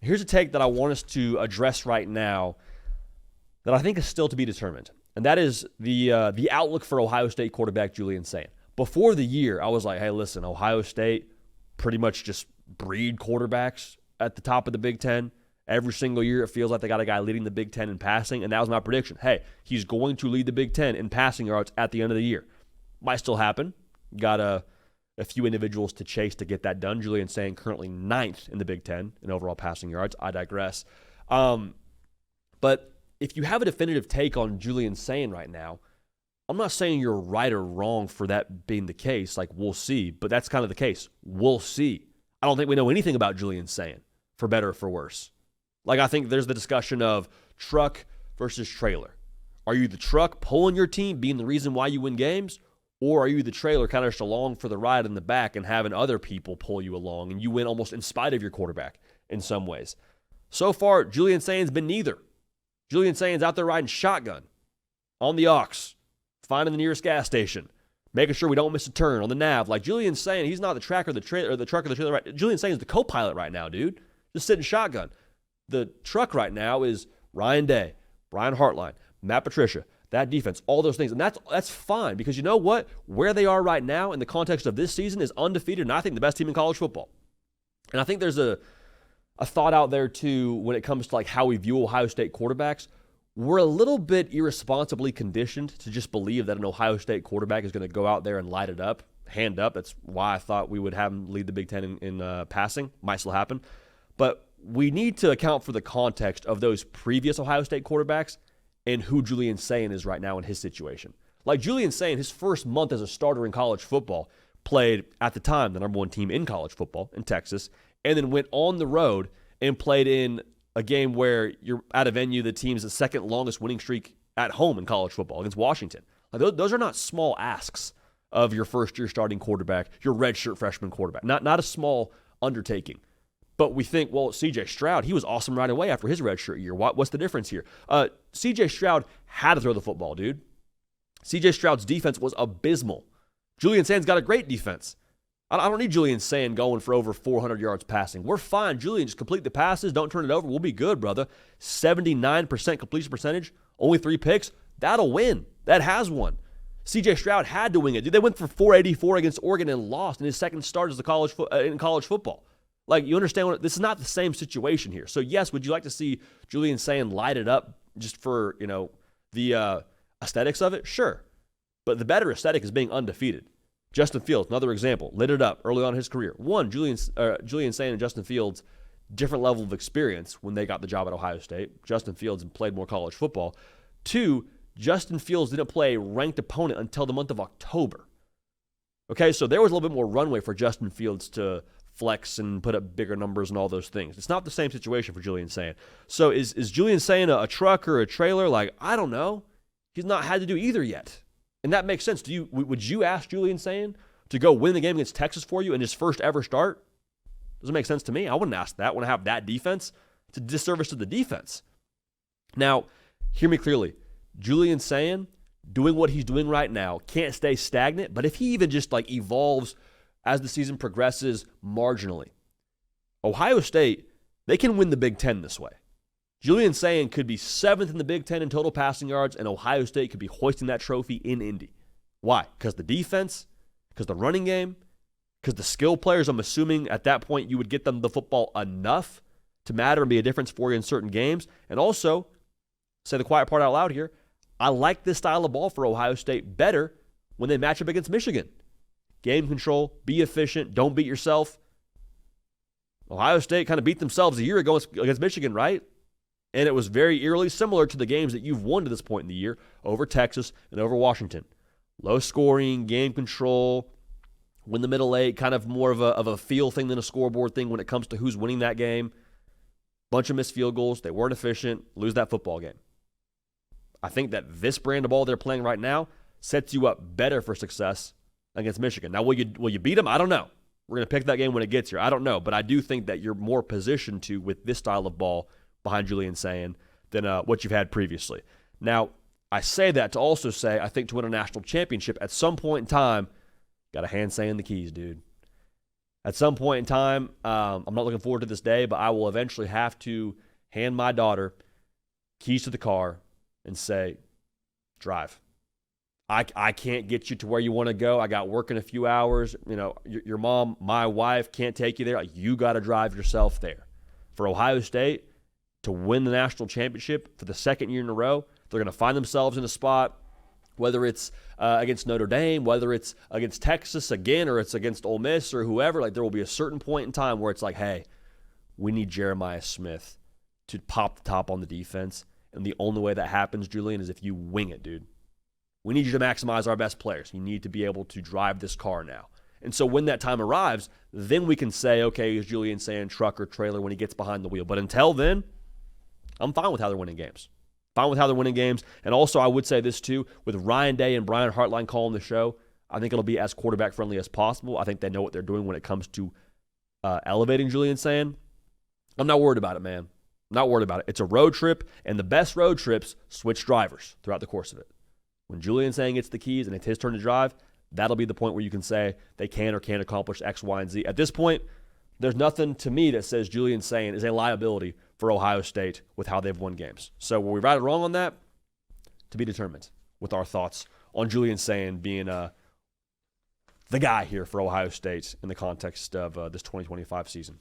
Here's a take that I want us to address right now that I think is still to be determined, and that is the outlook for Ohio State quarterback Julian Sayin. Before the year, I was like, hey, listen, Ohio State pretty much just breed quarterbacks at the top of the Big Ten. Every single year, it feels like they got a guy leading the Big Ten in passing, and that was my prediction. Hey, he's going to lead the Big Ten in passing yards at the end of the year. Might still happen. Got a few individuals to chase to get that done. Julian Sayin currently 9th in the Big Ten in overall passing yards. I digress. But if you have a definitive take on Julian Sayin right now, I'm not saying you're right or wrong for that being the case. Like, we'll see. But that's kind of the case. We'll see. I don't think we know anything about Julian Sayin, for better or for worse. Like, I think there's the discussion of truck versus trailer. Are you the truck pulling your team, being the reason why you win games? Or are you the trailer kind of just along for the ride in the back and having other people pull you along and you win almost in spite of your quarterback in some ways? So far, Julian Sayin's been neither. Julian Sayin's out there riding shotgun on the aux, finding the nearest gas station, making sure we don't miss a turn on the nav. Like, Julian Sayin, he's not the track or the trailer or the truck or the trailer. Right? Julian Sayin's the co-pilot right now, dude. Just sitting shotgun. The truck right now is Ryan Day, Brian Hartline, Matt Patricia, that defense, all those things. And that's fine because you know what? Where they are right now in the context of this season is undefeated and I think the best team in college football. And I think there's a thought out there too when it comes to like how we view Ohio State quarterbacks. We're a little bit irresponsibly conditioned to just believe that an Ohio State quarterback is going to go out there and light it up, hand up. That's why I thought we would have him lead the Big Ten in passing. Might still happen. But we need to account for the context of those previous Ohio State quarterbacks and who Julian Sayin is right now in his situation. Like, Julian Sayin, his first month as a starter in college football, played, at the time, the number one team in college football in Texas, and then went on the road and played in a game where you're at a venue the team's the second longest winning streak at home in college football against Washington. Like, those are not small asks of your first-year starting quarterback, your redshirt freshman quarterback. Not a small undertaking. But we think, well, C.J. Stroud, he was awesome right away after his redshirt year. What's the difference here? C.J. Stroud had to throw the football, dude. C.J. Stroud's defense was abysmal. Julian Sayin's got a great defense. I don't need Julian Sayin going for over 400 yards passing. We're fine. Julian, just complete the passes. Don't turn it over. We'll be good, brother. 79% completion percentage, only 3 picks. That'll win. That has won. C.J. Stroud had to win it. Dude, they went for 484 against Oregon and lost in his second start as in college football. Like, you understand this is not the same situation here. So, yes, would you like to see Julian Sayin light it up just for, the aesthetics of it? Sure. But the better aesthetic is being undefeated. Justin Fields, another example, lit it up early on in his career. One, Julian Sayin and Justin Fields, different level of experience when they got the job at Ohio State. Justin Fields played more college football. Two, Justin Fields didn't play a ranked opponent until the month of October. Okay, so there was a little bit more runway for Justin Fields to flex and put up bigger numbers and all those things. It's not the same situation for Julian Sayin. So is Julian Sayin a truck or a trailer? Like, I don't know. He's not had to do either yet. And that makes sense. Would you ask Julian Sayin to go win the game against Texas for you in his first ever start? Doesn't make sense to me. I wouldn't ask that when I have that defense. It's a disservice to the defense. Now, hear me clearly. Julian Sayin, doing what he's doing right now, can't stay stagnant, but if he even just like evolves as the season progresses marginally, Ohio State, they can win the Big Ten this way. Julian Sayin could be 7th in the Big Ten in total passing yards, and Ohio State could be hoisting that trophy in Indy. Why? Because the defense, because the running game, because the skill players, I'm assuming at that point you would get them the football enough to matter and be a difference for you in certain games. And also, say the quiet part out loud here, I like this style of ball for Ohio State better when they match up against Michigan. Game control, be efficient, don't beat yourself. Ohio State kind of beat themselves a year ago against Michigan, right? And it was very eerily similar to the games that you've won to this point in the year over Texas and over Washington. Low scoring, game control, win the middle eight, kind of more of a feel thing than a scoreboard thing when it comes to who's winning that game. Bunch of missed field goals. They weren't efficient. Lose that football game. I think that this brand of ball they're playing right now sets you up better for success against Michigan. Now, will you beat them? I don't know. We're going to pick that game when it gets here. I don't know. But I do think that you're more positioned to, with this style of ball behind Julian Sayin, than what you've had previously. Now, I say that to also say, I think to win a national championship, at some point in time, got to hand Sayin the keys, dude. At some point in time, I'm not looking forward to this day, but I will eventually have to hand my daughter keys to the car and say, drive. I can't get you to where you want to go. I got work in a few hours. You know, your mom, my wife can't take you there. Like, you got to drive yourself there. For Ohio State to win the national championship for the second year in a row, they're going to find themselves in a spot, whether it's against Notre Dame, whether it's against Texas again, or it's against Ole Miss or whoever. Like, there will be a certain point in time where it's like, hey, we need Jeremiah Smith to pop the top on the defense. And the only way that happens, Julian, is if you wing it, dude. We need you to maximize our best players. You need to be able to drive this car now. And so when that time arrives, then we can say, okay, is Julian Sayin truck or trailer when he gets behind the wheel? But until then, I'm fine with how they're winning games. Fine with how they're winning games. And also, I would say this too, with Ryan Day and Brian Hartline calling the show, I think it'll be as quarterback friendly as possible. I think they know what they're doing when it comes to elevating Julian Sayin. I'm not worried about it, man. I'm not worried about it. It's a road trip, and the best road trips switch drivers throughout the course of it. When Julian Sayin gets the keys and it's his turn to drive, that'll be the point where you can say they can or can't accomplish X, Y, and Z. At this point, there's nothing to me that says Julian Sayin is a liability for Ohio State with how they've won games. So were we right or wrong on that? To be determined with our thoughts on Julian Sayin being the guy here for Ohio State in the context of this 2025 season.